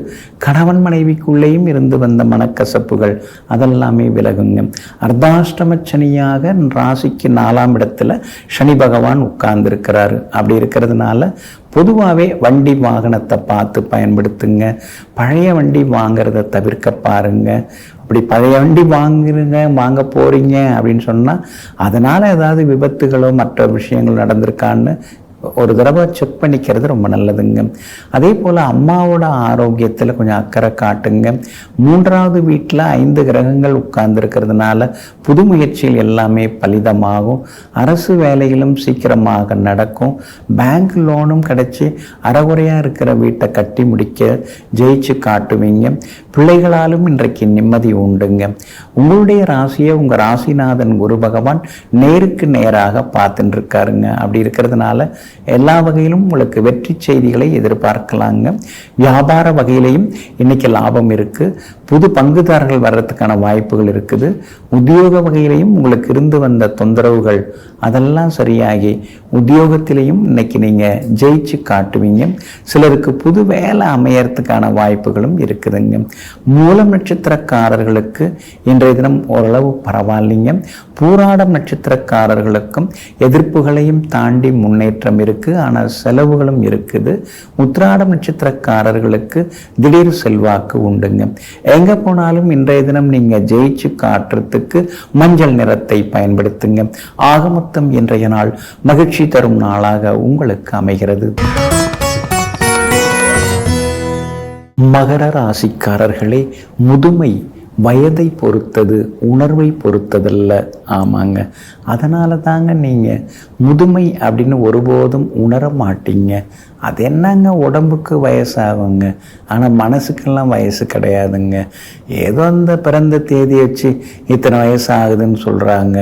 கணவன் மனைவிக்குள்ளேயும் இருந்து வந்த மனக்கசப்புகள் அதெல்லாமே விலகுங்க. அர்த்தாஷ்டம சனியாக ராசிக்கு 4ஆம் இடத்துல சனி பகவான் உட்கார்ந்துருக்கிறாரு. அப்படி இருக்கிறதுனால பொதுவாகவே வண்டி வாகனத்தை பார்த்து பயன்படுத்துங்க. பழைய வண்டி வாங்கிறத தவிர்க்க பாருங்க. அப்படி பழைய வண்டி வாங்க போறீங்க அப்படின்னு சொன்னால் அதனால் ஏதாவது விபத்துகளோ மற்ற விஷயங்கள் நடந்திருக்கான்னு ஒரு தடவை செக் பண்ணிக்கிறது ரொம்ப நல்லதுங்க. அதே போல் அம்மாவோட ஆரோக்கியத்தில் கொஞ்சம் அக்கறை காட்டுங்க. 3வது வீட்டில் 5 கிரகங்கள் உட்கார்ந்துருக்கிறதுனால புது முயற்சிகள் எல்லாமே பலிதமாகும். அரசு வேலைகளும் சீக்கிரமாக நடக்கும். பேங்க் லோனும் கிடைச்சி அறகுறையாக இருக்கிற வீட்டை கட்டி முடிக்க ஜெயிச்சு காட்டுவீங்க. பிள்ளைகளாலும் இன்றைக்கு நிம்மதி உண்டுங்க. உங்களுடைய ராசியை உங்கள் ராசிநாதன் குரு பகவான் நேருக்கு நேராக பார்த்துட்டு இருக்காருங்க. அப்படி இருக்கிறதுனால எல்லா வகையிலும் உங்களுக்கு வெற்றி செய்திகளை எதிர்பார்க்கலாங்க. வியாபார வகையிலையும் இன்னைக்கு லாபம் இருக்கு. புது பங்குதாரர்கள் வர்றதுக்கான வாய்ப்புகள் இருக்குது. உத்தியோக வகையிலையும் உங்களுக்கு இருந்து வந்த தொந்தரவுகள் அதெல்லாம் சரியாகி உத்தியோகத்திலையும் இன்னைக்கு நீங்க ஜெயிச்சு காட்டுவீங்க. சிலருக்கு புது வேலை அமையறதுக்கான வாய்ப்புகளும் இருக்குதுங்க. மூலம் நட்சத்திரக்காரர்களுக்கு இன்றைய தினம் ஓரளவு பரவாயில்லைங்க. பூராடம் நட்சத்திரக்காரர்களுக்கும் எதிர்ப்புகளையும் தாண்டி முன்னேற்றம் இருக்கு. ஆனால் செலவுகளும் இருக்குது. உத்திராடம் நட்சத்திரக்காரர்களுக்கு திடீர் செல்வாக்கு உண்டுங்க. எங்க போனாலும் இன்றைய தினம் நீங்க ஜெயிச்சு காட்டுறதுக்கு மஞ்சள் நிறத்தை பயன்படுத்துங்க. ஆக மொத்தம் இன்றைய நாள் மகிழ்ச்சி தரும் நாளாக உங்களுக்கு அமைகிறது. மகர ராசிக்காரர்களே, முதுமை வயதை பொறுத்தது, உணர்வை பொறுத்ததல்ல. ஆமாங்க, அதனால தாங்க நீங்கள் முதுமை அப்படின்னு ஒருபோதும் உணர மாட்டீங்க. அது என்னங்க, உடம்புக்கு வயசாகுங்க, ஆனால் மனசுக்கெல்லாம் வயசு கிடையாதுங்க. ஏதோ அந்த பிறந்த தேதி வச்சு இத்தனை வயசு ஆகுதுன்னு சொல்கிறாங்க.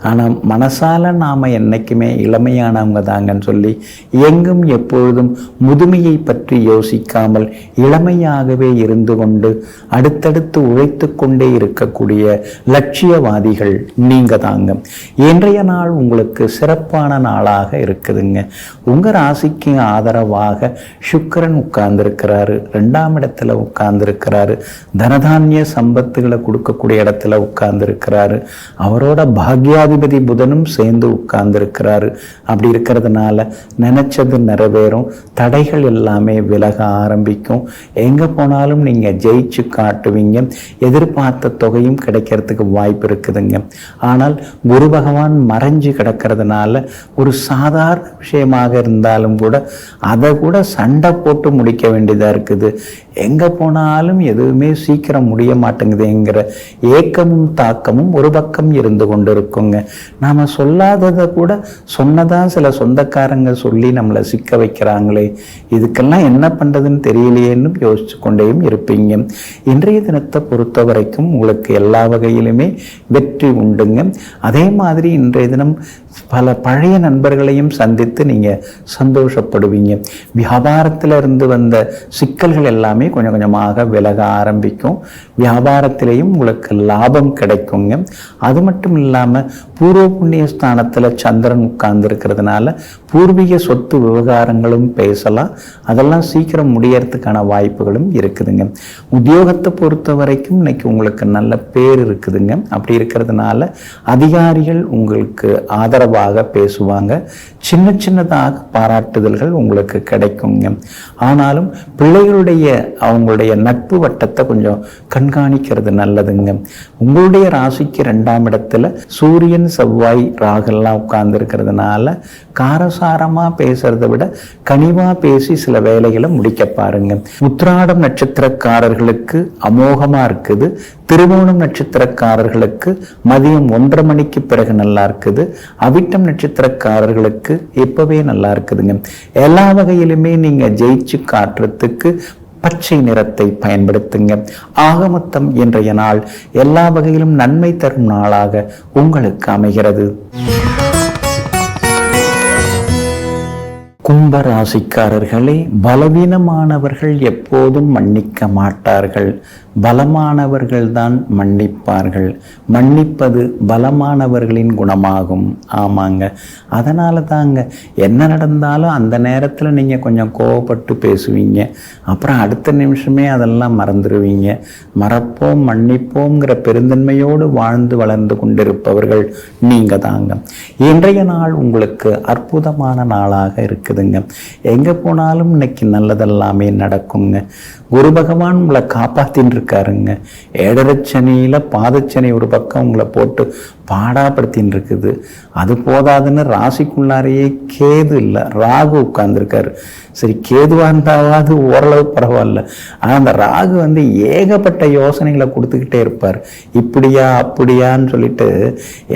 ஆனால் மனசால் நாம் என்றைக்குமே இளமையானவங்க தாங்கன்னு சொல்லி எங்கும் எப்பொழுதும் முதுமையை பற்றி யோசிக்காமல் இளமையாகவே இருந்து கொண்டு அடுத்தடுத்து உழைத்து கொண்டே இருக்கக்கூடிய லட்சியவாதிகள் நீங்க தாங்க. இன்றைய நாள் உங்களுக்கு சிறப்பான நாளாக இருக்குதுங்க. உங்கள் ராசிக்கு ஆதரவாக சுக்கிரன் உட்கார்ந்துருக்கிறாரு. 2ஆம் இடத்துல உட்கார்ந்துருக்கிறாரு. தனதானிய சம்பத்துகளை கொடுக்கக்கூடிய இடத்துல உட்கார்ந்துருக்கிறாரு. அவரோட பாக்யாதிபதி புதனும் சேர்ந்து உட்கார்ந்துருக்கிறாரு. அப்படி இருக்கிறதுனால நினைச்சது நிறைவேறும். தடைகள் எல்லாமே விலக ஆரம்பிக்கும். எங்க போனாலும் நீங்க ஜெயிச்சு காட்டுவீங்க. எதிர்பார்த்த தொகையும் கிடைக்கிறதுக்கு வாய்ப்பு இருக்குதுங்க. ஆனால் குரு பகவான் மறைஞ்சு கிடக்கிறதுனால ஒரு சாதாரண விஷயமாக இருந்தாலும் கூட அதை கூட சண்டை போட்டு முடிக்க வேண்டியதா இருக்குது. எங்க போனாலும் எதுவுமே சீக்கிரம் முடிய மாட்டேங்குதுங்கிற ஏக்கமும் தாக்கமும் ஒரு பக்கம் இருந்து கொண்டு இருக்குங்க. நாம சொல்லாததை கூட சொன்னதான் சில சொந்தக்காரங்க சொல்லி நம்மளை சிக்க வைக்கிறாங்களே, இதுக்கெல்லாம் என்ன பண்றதுன்னு தெரியலையேன்னு யோசிச்சு கொண்டேயும் இருப்பீங்க. இன்றைய தினத்தை பொறுத்த வரைக்கும் உங்களுக்கு எல்லா வகையிலுமே வெற்றி உண்டுங்க. அதே மாதிரி இன்றைய தினம் பல பழைய நண்பர்களையும் சந்தித்து நீங்க சந்தோஷப்படுவீங்க. வியாபாரத்தில் இருந்து வந்த சிக்கல்கள் எல்லாமே கொஞ்சம் கொஞ்சமாக விலக ஆரம்பிக்கும். வியாபாரத்திலையும் உங்களுக்கு லாபம் கிடைக்குங்க. அது மட்டும் இல்லாம பூர்வ புண்ணிய ஸ்தானத்துல சந்திரன் உட்கார்ந்து இருக்கிறதுனால பூர்வீக சொத்து விவகாரங்களும் பேசலாம். அதெல்லாம் சீக்கிரம் முடியறதுக்கான வாய்ப்புகளும் இருக்குதுங்க. உத்தியோகத்தை பொறுத்த வரைக்கும் இன்னைக்கு உங்களுக்கு நல்ல பேர் இருக்குதுங்க. அப்படி இருக்கிறதுனால அதிகாரிகள் உங்களுக்கு ஆதரவாக பேசுவாங்க. சின்ன சின்னதாக பாராட்டுதல்கள் உங்களுக்கு கிடைக்குங்க. ஆனாலும் பிள்ளைகளுடைய அவங்களுடைய நட்பு வட்டத்தை கொஞ்சம் கண்காணிக்கிறது நல்லதுங்க. உங்களுடைய ராசிக்கு 2ஆம் இடத்துல சூரியன் செவ்வாய் ராகெல்லாம் உட்கார்ந்து இருக்கிறதுனால காரசாரமா பேசுறதை விட கனிவா பேசி சில வேலைகளை முடிக்க பாருங்க. உத்திராடம் நட்சத்திரக்காரர்களுக்கு அமோகமா இருக்குது. திருவோணம் நட்சத்திரக்காரர்களுக்கு மதியம் 1:30 மணிக்கு பிறகு நல்லா இருக்குது. அவிட்டம் நட்சத்திரக்காரர்களுக்கு இப்பவே நல்லா இருக்குதுங்க. எல்லா வகையிலுமே நீங்க ஜெயிச்சு காட்டுறதுக்கு பச்சை நிறத்தை பயன்படுத்துங்க. ஆக மொத்தம் இன்றைய நாள் எல்லா வகையிலும் நன்மை தரும் நாளாக உங்களுக்கு அமைகிறது. கும்பராசிக்காரர்களே, பலவீனமானவர்கள் எப்போதும் மன்னிக்க மாட்டார்கள். பலமானவர்கள் தான் மன்னிப்பார்கள். மன்னிப்பது பலமானவர்களின் குணமாகும். ஆமாங்க, அதனால தாங்க என்ன நடந்தாலும் அந்த நேரத்தில் நீங்கள் கொஞ்சம் கோவப்பட்டு பேசுவீங்க. அப்புறம் அடுத்த நிமிஷமே அதெல்லாம் மறந்துடுவீங்க. மறப்போம் மன்னிப்போங்கிற பெருந்தன்மையோடு வாழ்ந்து வளர்ந்து கொண்டிருப்பவர்கள் நீங்கள் தாங்க. இன்றைய நாள் உங்களுக்கு அற்புதமான நாளாக இருக்குதுங்க. எங்கே போனாலும் இன்னைக்கு நல்லதெல்லாமே நடக்குங்க. குரு பகவான் உங்களை காப்பாத்தின்னு இருக்காருங்க. 7.5 சனியில பாதச்சனி ஒரு பக்கம் உங்களை போட்டு பாடாப்படுத்தின்னு இருக்குது. அது போதாதுன்னு ராசிக்குள்ளாரையே கேது இல்லை ராகு உட்கார்ந்துருக்காரு. சரி, கேதுவாக இருந்தாவது ஓரளவு பரவாயில்ல. ஆனால் அந்த ராகு ஏகப்பட்ட யோசனைகளை கொடுத்துக்கிட்டே இருப்பார். இப்படியா அப்படியான்னு சொல்லிட்டு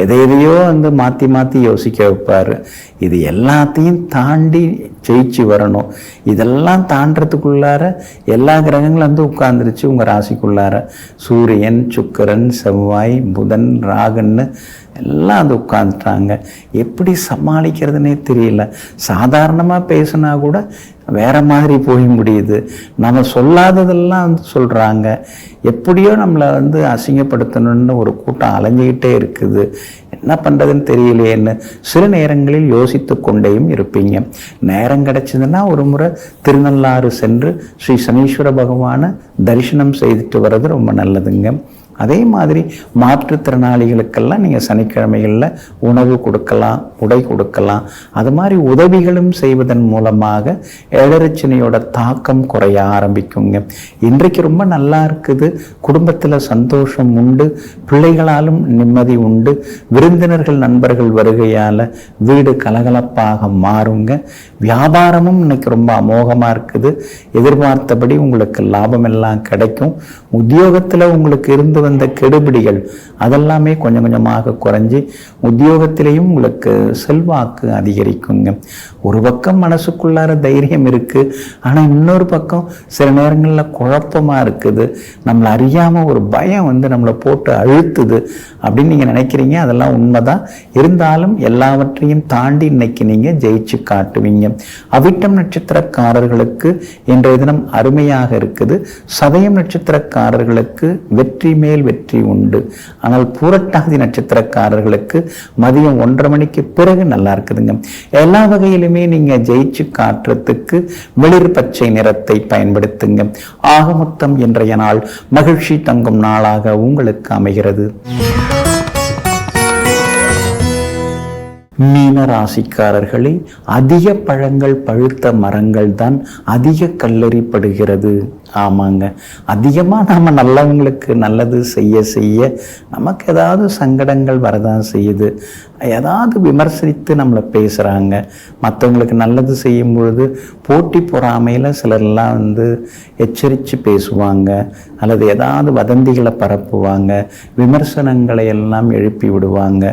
எதையோ மாற்றி மாற்றி யோசிக்க வைப்பார். இது எல்லாத்தையும் தாண்டி ஜெயிச்சு வரணும். இதெல்லாம் தாண்டறதுக்குள்ளார எல்லா கிரகங்களும் உட்கார்ந்துருச்சு உங்கள் ராசிக்குள்ளார. சூரியன், சுக்கிரன், செவ்வாய், புதன், ராகுன்னு எல்லாம் உட்காந்துட்டாங்க. எப்படி சமாளிக்கிறதுனே தெரியல. சாதாரணமாக பேசினா கூட வேற மாதிரி போய் முடியுது. நம்ம சொல்லாததெல்லாம் சொல்கிறாங்க. எப்படியோ நம்மளை அசிங்கப்படுத்தணும்னு ஒரு கூட்டம் அலைஞ்சிக்கிட்டே இருக்குது. என்ன பண்ணுறதுன்னு தெரியலையேன்னு சில நேரங்களில் யோசித்து கொண்டேயும் இருப்பீங்க. நேரம் கிடைச்சதுன்னா ஒரு முறை திருநள்ளாறு சென்று ஸ்ரீ சனீஸ்வர பகவானை தரிசனம் செய்துட்டு வர்றது ரொம்ப நல்லதுங்க. அதே மாதிரி மாற்றுத்திறனாளிகளுக்கெல்லாம் நீங்கள் சனிக்கிழமைகளில் உணவு கொடுக்கலாம், உடை கொடுக்கலாம். அது மாதிரி உதவிகளும் செய்வதன் மூலமாக 7.5 சனியோட தாக்கம் குறைய ஆரம்பிக்குங்க. இன்றைக்கு ரொம்ப நல்லா இருக்குது. குடும்பத்தில் சந்தோஷம் உண்டு. பிள்ளைகளாலும் நிம்மதி உண்டு. விருந்தினர்கள் நண்பர்கள் வருகையால் வீடு கலகலப்பாக மாறுங்க. வியாபாரமும் இன்னைக்கு ரொம்ப அமோகமாக இருக்குது. எதிர்பார்த்தபடி உங்களுக்கு லாபம் எல்லாம் கிடைக்கும். உத்தியோகத்தில் உங்களுக்கு இருந்து வந்த கெடுபிடிகள் அதெல்லாமே கொஞ்சம் கொஞ்சமாக குறைஞ்சி உத்தியோகத்திலையும் உங்களுக்கு செல்வாக்கு அதிகரிக்குங்க. ஒரு பக்கம் மனசுக்குள்ளார தைரியம் இருக்கு. ஆனால் இன்னொரு பக்கம் சில நேரங்களில் குழப்பமாக இருக்குது. நம்மளை அறியாமல் ஒரு பயம் நம்மளை போட்டு அழுத்துது அப்படின்னு நீங்கள் நினைக்கிறீங்க. அதெல்லாம் உண்மைதான். இருந்தாலும் எல்லாவற்றையும் தாண்டி இன்னைக்கு நீங்கள் ஜெயிச்சு காட்டுவீங்க. அவிட்டம் நட்சத்திரக்காரர்களுக்கு இன்றைய தினம் அருமையாக இருக்குது. சதயம் நட்சத்திரக்காரர்களுக்கு வெற்றி மேல் வெற்றி உண்டு. ஆனால் பூரட்டாதி நட்சத்திரக்காரர்களுக்கு மதியம் 1:30 மணிக்கு பிறகு நல்லா இருக்குதுங்க. எல்லா வகையிலுமே நீங்க ஜெயிச்சு காட்டுறதுக்கு வெளிர் பச்சை நிறத்தை பயன்படுத்துங்க. ஆக மொத்தம் இன்றைய நாள் மகிழ்ச்சி தங்கும் நாளாக உங்களுக்கு அமைகிறது. மீன ராசிக்காரர்களே, அதிக பழங்கள் பழுத்த மரங்கள் தான் அதிக கல்லெறிப்படுகிறது. ஆமாங்க, அதிகமாக நாம் நல்லவங்களுக்கு நல்லது செய்ய செய்ய நமக்கு ஏதாவது சங்கடங்கள் வரதான் செய்யுது. ஏதாவது விமர்சித்து நம்மளை பேசுகிறாங்க. மற்றவங்களுக்கு நல்லது செய்யும் பொழுது போட்டி பொறாமையில் சிலர்லாம் எச்சரித்து பேசுவாங்க, அல்லது ஏதாவது வதந்திகளை பரப்புவாங்க, விமர்சனங்களை எல்லாம் எழுப்பி விடுவாங்க.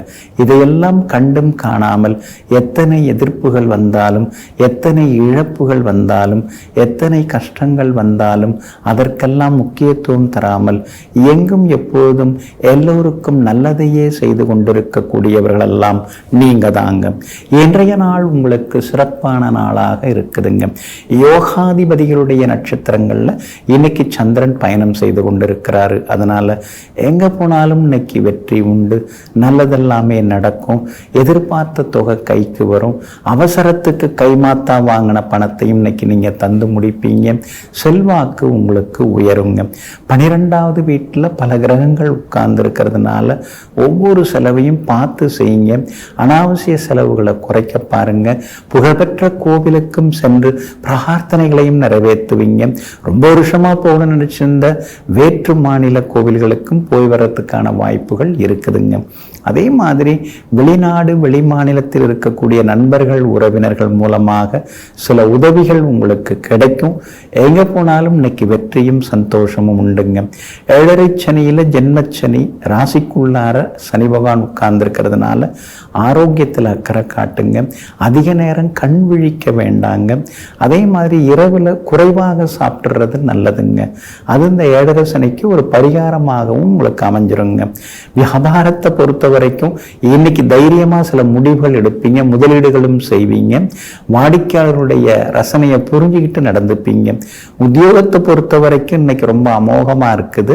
இதையெல்லாம் கண்டும் காணாமல் எத்தனை எதிர்ப்புகள் வந்தாலும், எத்தனை இழப்புகள் வந்தாலும், எத்தனை கஷ்டங்கள் வந்தாலும் இருந்தாலும் அதற்கெல்லாம் முக்கியத்துவம் தராமல் எங்கும் எப்பொழுதும் எல்லோருக்கும் நல்லதையே செய்து கொண்டிருக்கக்கூடியவர்களெல்லாம் நீங்க தாங்க. இன்றைய நாள் உங்களுக்கு சிறப்பான நாளாக இருக்குதுங்க. யோகாதிபதிகளுடைய நட்சத்திரங்கள்ல இன்னைக்கு சந்திரன் பயணம் செய்து கொண்டிருக்கிறாரு. அதனால எங்க போனாலும் இன்னைக்கு வெற்றி உண்டு, நல்லதெல்லாமே நடக்கும், எதிர்பார்த்த தொகை கைக்கு வரும், அவசரத்துக்கு கைமாத்தா வாங்கின பணத்தையும் இன்னைக்கு நீங்க தந்து முடிப்பீங்க, செல்வாக்கு உங்களுக்கு உயருங்க. 12வது வீட்டில் பல கிரகங்கள் உட்கார்ந்து இருக்கிறதுனால ஒவ்வொரு செலவையும் பார்த்து செய்யுங்க. அனாவசிய செலவுகளை குறைக்க பாருங்க. புகழ்பெற்ற கோவிலுக்கும் சென்று பிரார்த்தனைகளையும் நிறைவேற்றுவீங்க. ரொம்ப வருஷமா போக நினைச்சிருந்த வேற்று மாநில கோவில்களுக்கும் போய் வர்றதுக்கான வாய்ப்புகள் இருக்குதுங்க. அதே மாதிரி வெளிநாடு வெளி மாநிலத்தில் இருக்கக்கூடிய நண்பர்கள் உறவினர்கள் மூலமாக சில உதவிகள் உங்களுக்கு கிடைக்கும். எங்க போனாலும் இன்னைக்கு வெற்றியும் சந்தோஷமும் உண்டுங்க. 7.5 சனியில ஜென்மச்சனி ராசிக்குள்ளார சனி பகவான் உட்கார்ந்து இருக்கிறதுனால ஆரோக்கியத்தில் அக்கறை காட்டுங்க. அதிக நேரம் கண் விழிக்க வேண்டாங்க. அதே மாதிரி இரவுல குறைவாக சாப்பிட்றது நல்லதுங்க. அது இந்த 7.5 சனிக்கு ஒரு பரிகாரமாகவும் உங்களுக்கு அமைஞ்சிருங்க. வியாபாரத்தை பொறுத்த வரைக்கும் இன்னைக்கு தைரியமா சில முடிவுகள் எடுப்பீங்க, முதலீடுகளும் செய்வீங்க, வாடிக்கையாளருடைய ரசனையை புரிஞ்சுக்கிட்டு நடந்துப்பீங்க. உத்தியோகத்தை பொறுத்த வரைக்கும் இன்னைக்கு ரொம்ப அமோகமா இருக்குது.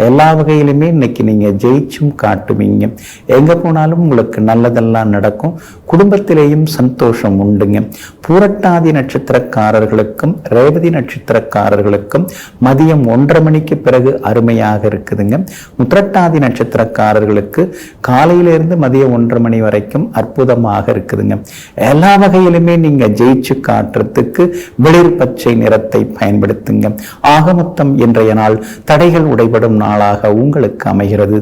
எல்லா வகையிலுமே இன்னைக்கு நீங்க ஜெயிச்சும் காட்டுவீங்க. எங்க போனாலும் உங்களுக்கு நல்லதெல்லாம் நடக்கும். குடும்பத்திலேயும் சந்தோஷம் உண்டுங்க. பூரட்டாதி நட்சத்திரக்காரர்களுக்கும் ரேவதி நட்சத்திரக்காரர்களுக்கும் மதியம் 1:30 மணிக்கு பிறகு அருமையாக இருக்குதுங்க. உத்திரட்டாதி நட்சத்திரக்காரர்களுக்கு காலையிலிருந்து மதியம் 1:30 மணி வரைக்கும் அற்புதமாக இருக்குதுங்க. எல்லா வகையிலுமே நீங்க ஜெயிச்சு காட்டுறதுக்கு வெளிர் பச்சை நிறத்தை பயன்படுத்துங்க. ஆக மொத்தம் இன்றைய நாள் தடைகள் உடைபடும் நாளாக உங்களுக்கு அமைகிறது.